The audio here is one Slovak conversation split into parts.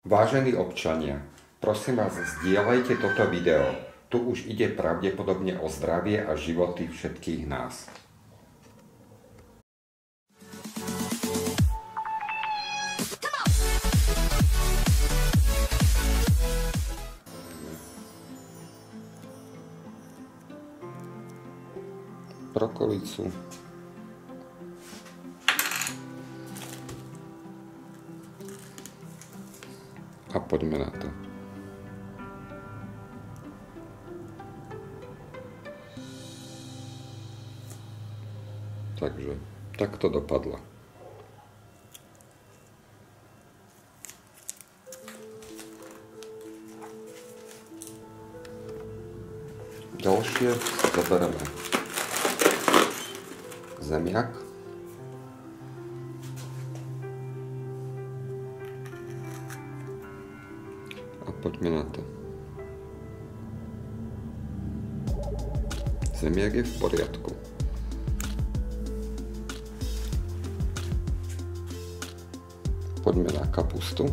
Vážení občania, prosím vás, zdieľajte toto video. Tu už ide pravdepodobne o zdravie a životy všetkých nás. Brokolicu. A poďme na to. Takže, tak to dopadlo. Ďalšie zoberieme zemiak. A poďme na to. Zemiak je v poriadku. Poďme na kapustu.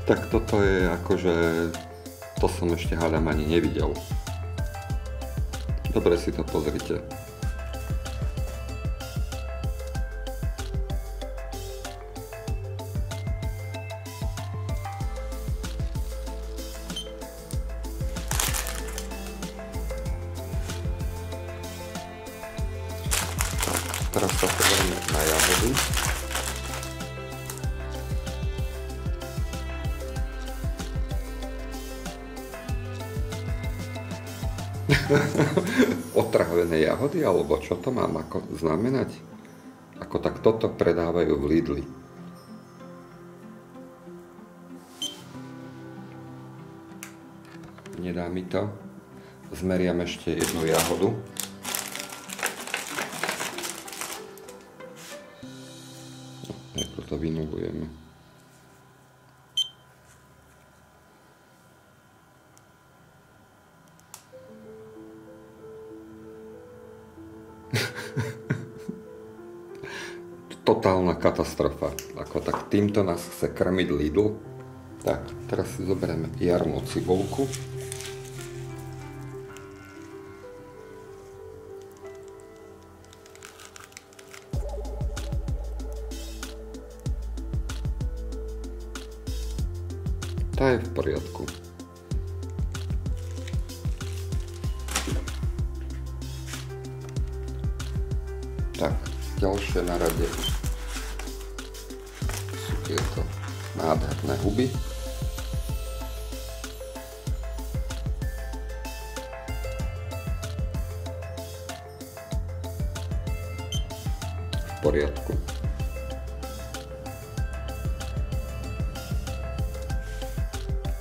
Tak toto je akože, to som ešte hádam ani nevidel. Dobre si to pozrite. Teraz sa pozrieme na jahody. Otrávené jahody, alebo čo to mám ako znamenať? Ako tak toto predávajú v Lidli. Nedá mi to. Zmeriam ešte jednu jahodu. Ako to vynulujeme. Totálna katastrofa. Ako tak týmto nás chce krmiť Lidl. Tak, teraz si zoberieme jarnú cibulku. Tá je v poriadku. Tak, ďalšie na rade sú tieto nádherné huby. V poriadku.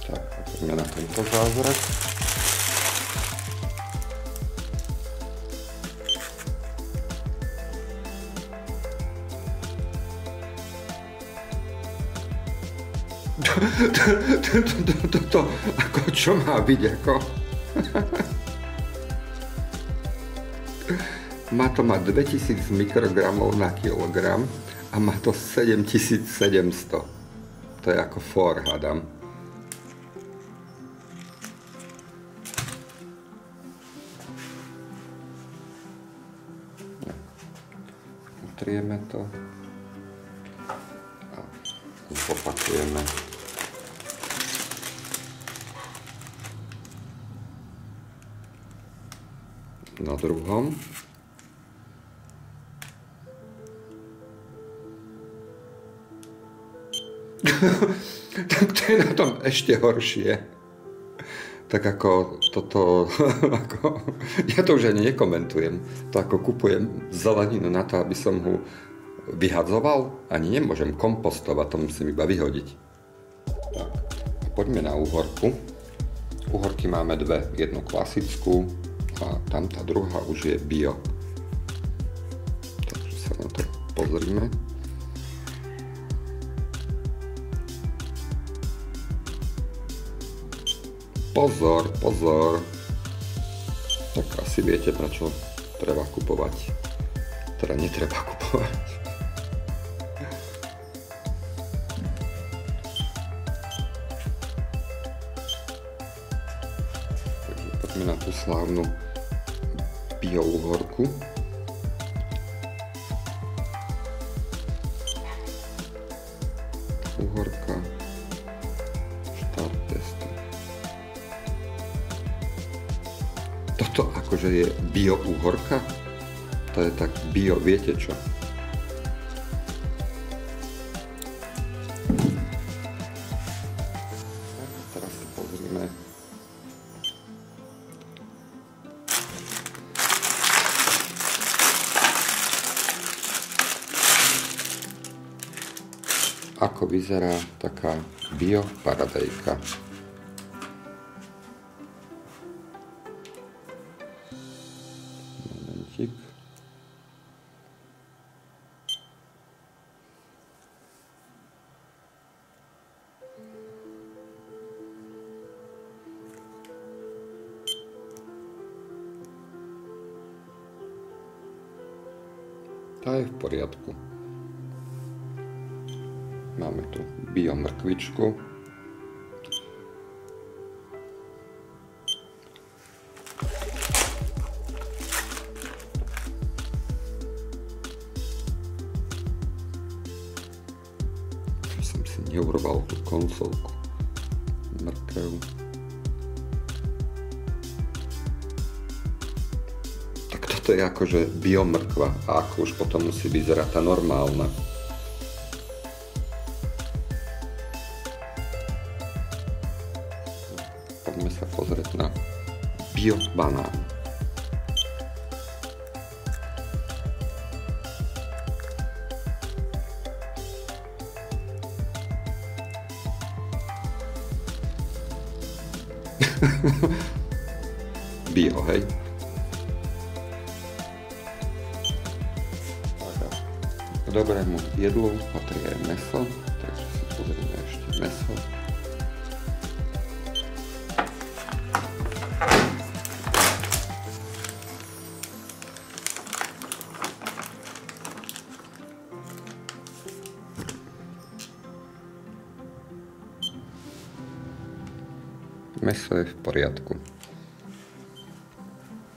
Tak, poďme na tento zázrak. Toto, ako čo má byť, ako? Má to mať 2000 mikrogramov na kilogram a má to 7700. To je ako fór, hádam. Utrieme to a opakujeme. Na druhom. Tak to je na tom ešte horšie. Tak ako toto, ako, ja to už ani nekomentujem. To ako kupujem zeleninu na to, aby som ho vyhadzoval. Ani nemôžem kompostovať, to musím iba vyhodiť. Tak, poďme na uhorku. Uhorky máme dve, jednu klasickú a tam tá druhá už je bio. Takže sa na to pozrime. pozor, pozor. Tak asi viete, prečo treba kupovať. Teda netreba kupovať. Takže poďme na tú slávnu bio-uhorku. Uhorka, štart testu. Toto akože je bio-uhorka? To je tak bio, viete čo? Teraz si pozrieme. Ako vyzerá taká bio paradajka. Momentík. Tá je v poriadku. Máme tu bio mrkvičku. Som si neurval tú koncovku. Mrkev. Tak toto je akože bio mrkva. A ako už potom musí vyzerať tá normálna. Poďme sa pozrieť na bio banán. Bio, hej? K dobrému jedlu patrí aj mäso, takže si pozrieme ešte mäso. Mäso je v poriadku.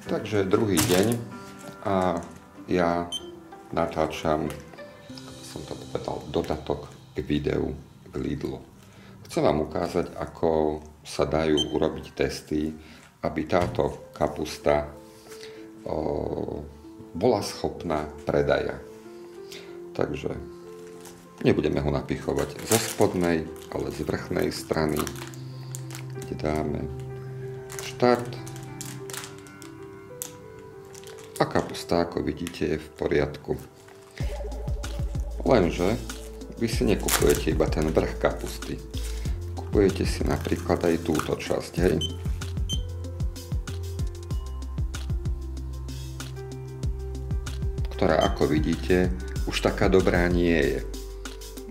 Takže druhý deň a ja natáčam, ako som to povedal, dodatok k videu k Lidlu. Chcem vám ukázať, ako sa dajú urobiť testy, aby táto kapusta bola schopná predaja. Takže nebudeme ho napichovať zo spodnej, ale z vrchnej strany, kde dáme štart. A kapusta, ako vidíte, je v poriadku. Lenže vy si nekupujete iba ten vrch kapusty. Kupujete si napríklad aj túto časť, hej? Ktorá, ako vidíte, už taká dobrá nie je.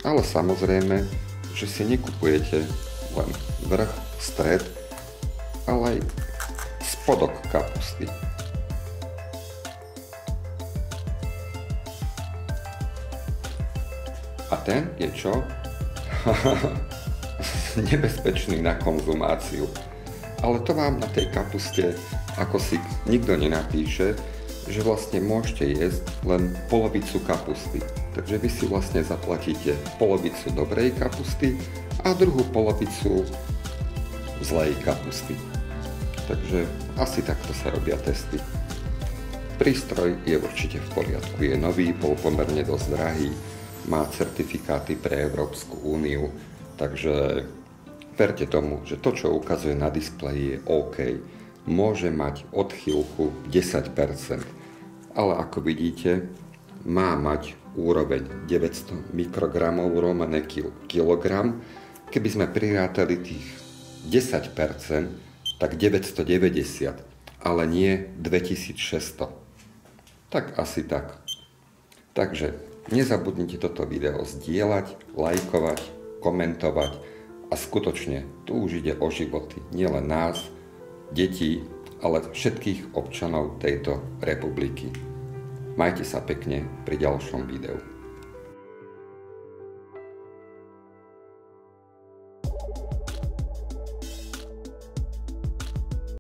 Ale samozrejme, že si nekupujete len vrch, stred, ale aj spodok kapusty. A ten je čo? Nebezpečný na konzumáciu. Ale to vám na tej kapuste ako si nikto nenapíše, že vlastne môžete jesť len polovicu kapusty. Takže vy si vlastne zaplatíte polovicu dobrej kapusty a druhú polovicu zlej kapusty. Takže asi takto sa robia testy. Prístroj je určite v poriadku, je nový, bol pomerne dosť drahý, má certifikáty pre Európsku úniu, takže verte tomu, že to, čo ukazuje na displeji, je OK. Môže mať odchýlku 10%, ale ako vidíte, má mať úroveň 900 mikrogramov romené kilogram. Keby sme prirátali tých 10%, tak 990, ale nie 2600. Tak asi tak. Takže nezabudnite toto video zdieľať, lajkovať, komentovať A skutočne, tu už ide o životy nielen nás, detí, ale všetkých občanov tejto republiky. Majte sa pekne pri ďalšom videu.